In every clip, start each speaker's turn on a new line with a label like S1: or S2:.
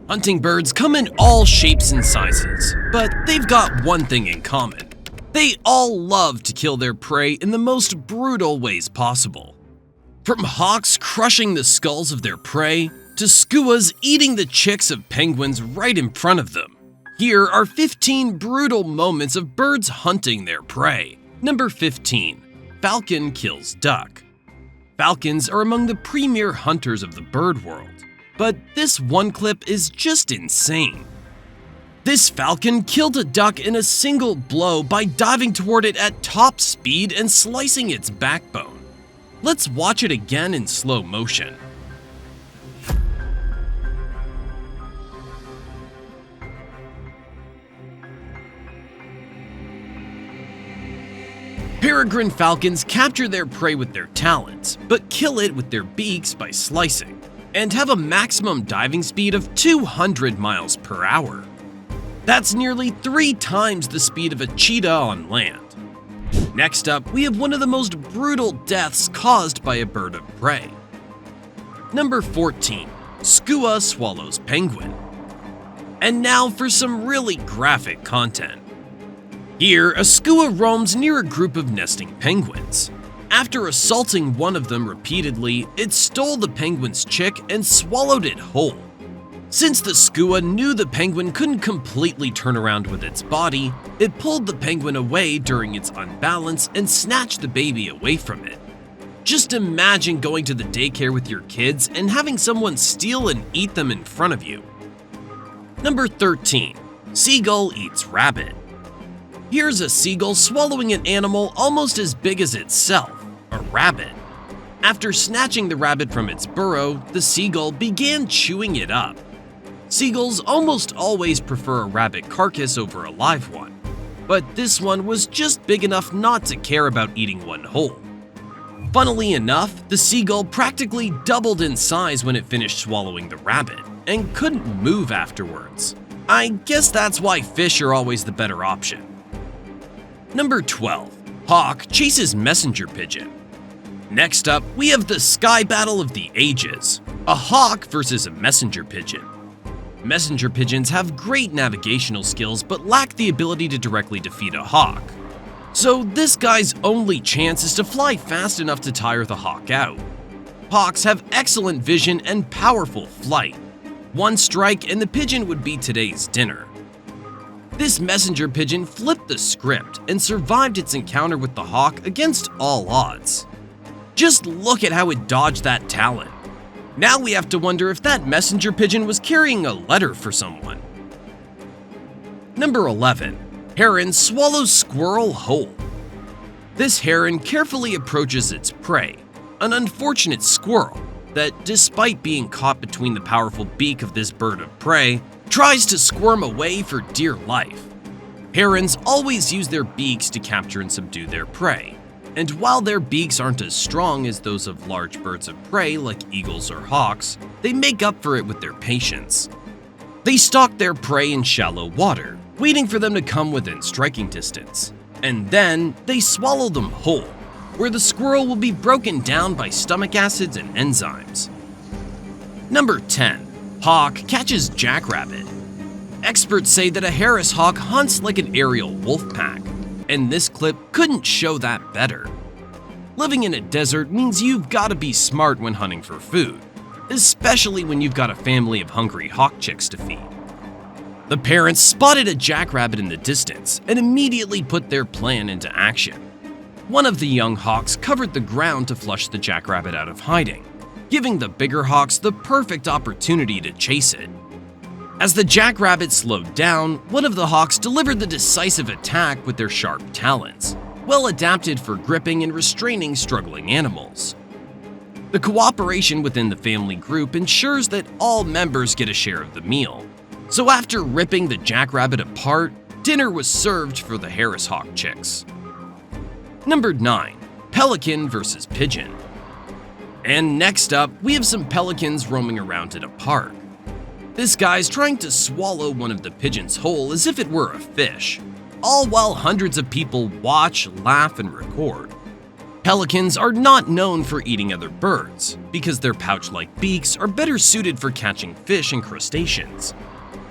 S1: Hunting birds come in all shapes and sizes, but they've got one thing in common. They all love to kill their prey in the most brutal ways possible. From hawks crushing the skulls of their prey, to skuas eating the chicks of penguins right in front of them. Here are 15 brutal moments of birds hunting their prey. Number 15. Falcon kills duck. Falcons are among the premier hunters of the bird world. But this one clip is just insane. This falcon killed a duck in a single blow by diving toward it at top speed and slicing its backbone. Let's watch it again in slow motion. Peregrine falcons capture their prey with their talons, but kill it with their beaks by slicing, and have a maximum diving speed of 200 miles per hour. That's nearly 3 times the speed of a cheetah on land. Next up, we have one of the most brutal deaths caused by a bird of prey. Number 14. Skua swallows penguin. And now for some really graphic content. Here, a skua roams near a group of nesting penguins. After assaulting one of them repeatedly, it stole the penguin's chick and swallowed it whole. Since the skua knew the penguin couldn't completely turn around with its body, it pulled the penguin away during its unbalance and snatched the baby away from it. Just imagine going to the daycare with your kids and having someone steal and eat them in front of you. Number 13. Seagull eats rabbit. Here's a seagull swallowing an animal almost as big as itself, a rabbit. After snatching the rabbit from its burrow, the seagull began chewing it up. Seagulls almost always prefer a rabbit carcass over a live one, but this one was just big enough not to care about eating one whole. Funnily enough, the seagull practically doubled in size when it finished swallowing the rabbit, and couldn't move afterwards. I guess that's why fish are always the better option. Number 12. Hawk chases messenger pigeon. Next up, we have the sky battle of the ages, a hawk versus a messenger pigeon. Messenger pigeons have great navigational skills but lack the ability to directly defeat a hawk. So this guy's only chance is to fly fast enough to tire the hawk out. Hawks have excellent vision and powerful flight. One strike and the pigeon would be today's dinner. This messenger pigeon flipped the script and survived its encounter with the hawk against all odds. Just look at how it dodged that talon. Now we have to wonder if that messenger pigeon was carrying a letter for someone. Number 11. Heron swallows squirrel whole. This heron carefully approaches its prey, an unfortunate squirrel that, despite being caught between the powerful beak of this bird of prey, tries to squirm away for dear life. Herons always use their beaks to capture and subdue their prey, and while their beaks aren't as strong as those of large birds of prey like eagles or hawks, they make up for it with their patience. They stalk their prey in shallow water, waiting for them to come within striking distance, and then they swallow them whole, where the squirrel will be broken down by stomach acids and enzymes. Number 10. Hawk catches jackrabbit. Experts say that a Harris hawk hunts like an aerial wolf pack, and this clip couldn't show that better. Living in a desert means you've got to be smart when hunting for food, especially when you've got a family of hungry hawk chicks to feed. The parents spotted a jackrabbit in the distance and immediately put their plan into action. One of the young hawks covered the ground to flush the jackrabbit out of hiding, giving the bigger hawks the perfect opportunity to chase it. As the jackrabbit slowed down, one of the hawks delivered the decisive attack with their sharp talons, well adapted for gripping and restraining struggling animals. The cooperation within the family group ensures that all members get a share of the meal. So after ripping the jackrabbit apart, dinner was served for the Harris hawk chicks. Number 9. Pelican versus Pigeon. And next up, we have some pelicans roaming around at a park. This guy's trying to swallow one of the pigeons whole as if it were a fish, all while hundreds of people watch, laugh, and record. Pelicans are not known for eating other birds, because their pouch-like beaks are better suited for catching fish and crustaceans.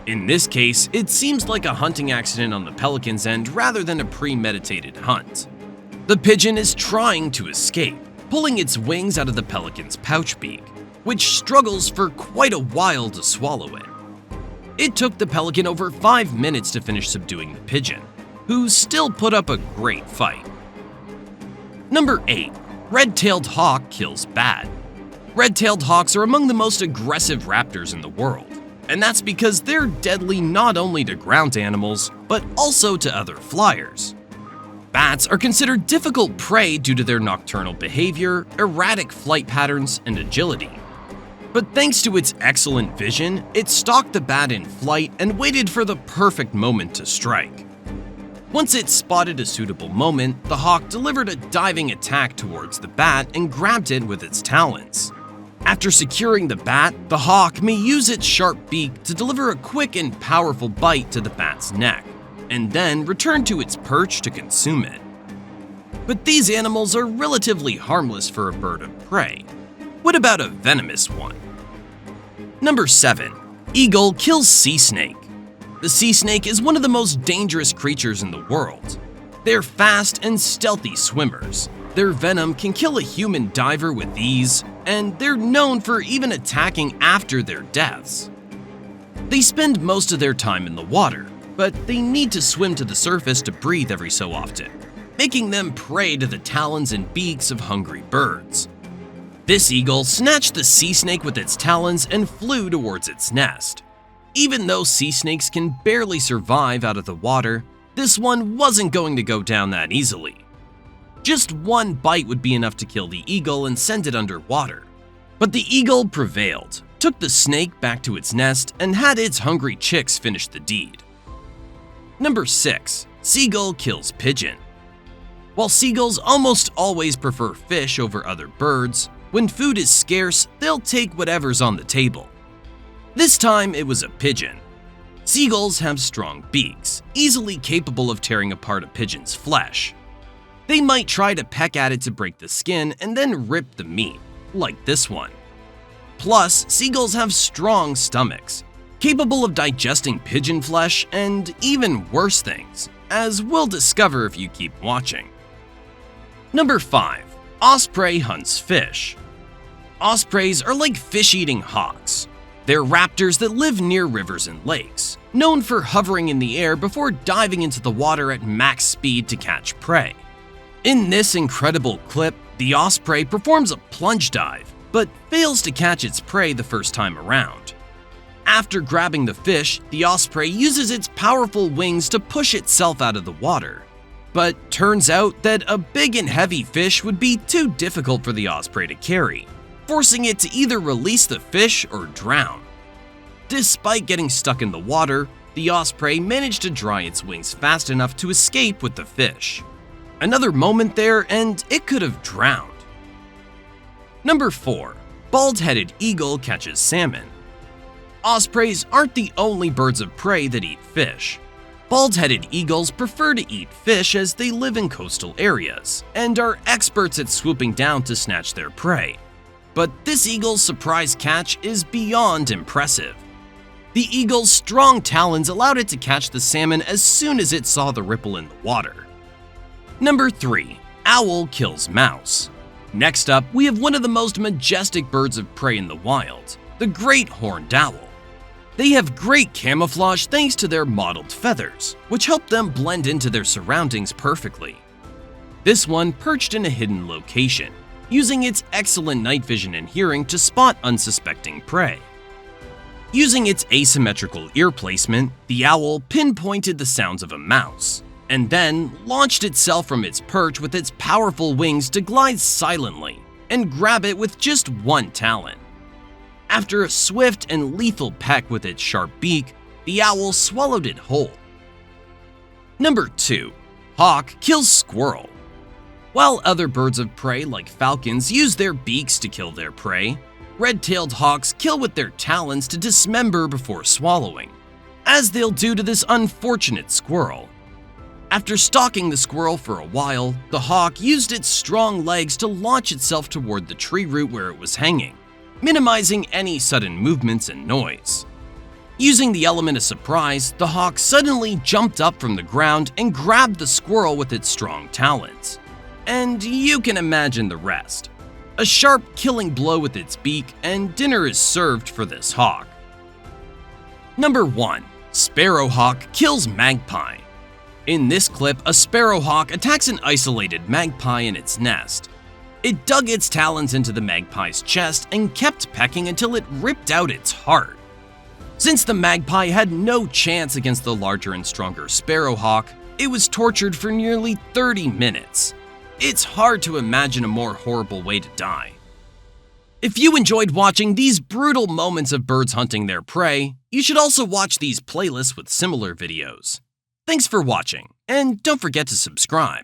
S1: In this case, it seems like a hunting accident on the pelican's end rather than a premeditated hunt. The pigeon is trying to escape, pulling its wings out of the pelican's pouch beak, which struggles for quite a while to swallow it. It took the pelican over 5 minutes to finish subduing the pigeon, who still put up a great fight. Number 8. Red-tailed hawk kills bat. Red-tailed hawks are among the most aggressive raptors in the world, and that's because they're deadly not only to ground animals, but also to other flyers. Bats are considered difficult prey due to their nocturnal behavior, erratic flight patterns, and agility. But thanks to its excellent vision, it stalked the bat in flight and waited for the perfect moment to strike. Once it spotted a suitable moment, the hawk delivered a diving attack towards the bat and grabbed it with its talons. After securing the bat, the hawk may use its sharp beak to deliver a quick and powerful bite to the bat's neck, and then return to its perch to consume it. But these animals are relatively harmless for a bird of prey. What about a venomous one? Number 7. Eagle kills sea snake. The sea snake is one of the most dangerous creatures in the world. They're fast and stealthy swimmers. Their venom can kill a human diver with ease, and they're known for even attacking after their deaths. They spend most of their time in the water, but they need to swim to the surface to breathe every so often, making them prey to the talons and beaks of hungry birds. This eagle snatched the sea snake with its talons and flew towards its nest. Even though sea snakes can barely survive out of the water, this one wasn't going to go down that easily. Just one bite would be enough to kill the eagle and send it underwater. But the eagle prevailed, took the snake back to its nest, and had its hungry chicks finish the deed. Number 6. Seagull kills pigeon. While seagulls almost always prefer fish over other birds, when food is scarce, they'll take whatever's on the table. This time it was a pigeon. Seagulls have strong beaks, easily capable of tearing apart a pigeon's flesh. They might try to peck at it to break the skin and then rip the meat, like this one. Plus, seagulls have strong stomachs, capable of digesting pigeon flesh and even worse things, as we'll discover if you keep watching. Number 5. Osprey hunts fish. Ospreys are like fish-eating hawks. They're raptors that live near rivers and lakes, known for hovering in the air before diving into the water at max speed to catch prey. In this incredible clip, the osprey performs a plunge dive, but fails to catch its prey the first time around. After grabbing the fish, the osprey uses its powerful wings to push itself out of the water. But turns out that a big and heavy fish would be too difficult for the osprey to carry, forcing it to either release the fish or drown. Despite getting stuck in the water, the osprey managed to dry its wings fast enough to escape with the fish. Another moment there and it could have drowned. Number 4. Bald-headed eagle catches salmon. Ospreys aren't the only birds of prey that eat fish. Bald-headed eagles prefer to eat fish as they live in coastal areas and are experts at swooping down to snatch their prey. But this eagle's surprise catch is beyond impressive. The eagle's strong talons allowed it to catch the salmon as soon as it saw the ripple in the water. Number 3. Owl kills mouse. Next up, we have one of the most majestic birds of prey in the wild, the great horned owl. They have great camouflage thanks to their mottled feathers, which help them blend into their surroundings perfectly. This one perched in a hidden location, using its excellent night vision and hearing to spot unsuspecting prey. Using its asymmetrical ear placement, the owl pinpointed the sounds of a mouse, and then launched itself from its perch with its powerful wings to glide silently and grab it with just one talon. After a swift and lethal peck with its sharp beak, the owl swallowed it whole. Number 2. Hawk kills squirrel. While other birds of prey like falcons use their beaks to kill their prey, red-tailed hawks kill with their talons to dismember before swallowing, as they'll do to this unfortunate squirrel. After stalking the squirrel for a while, the hawk used its strong legs to launch itself toward the tree root where it was hanging, minimizing any sudden movements and noise. Using the element of surprise, the hawk suddenly jumped up from the ground and grabbed the squirrel with its strong talons. And you can imagine the rest. A sharp, killing blow with its beak, and dinner is served for this hawk. Number 1. Sparrowhawk kills Magpie. In this clip, a sparrowhawk attacks an isolated magpie in its nest. It dug its talons into the magpie's chest and kept pecking until it ripped out its heart. Since the magpie had no chance against the larger and stronger sparrowhawk, it was tortured for nearly 30 minutes. It's hard to imagine a more horrible way to die. If you enjoyed watching these brutal moments of birds hunting their prey, you should also watch these playlists with similar videos. Thanks for watching, and don't forget to subscribe.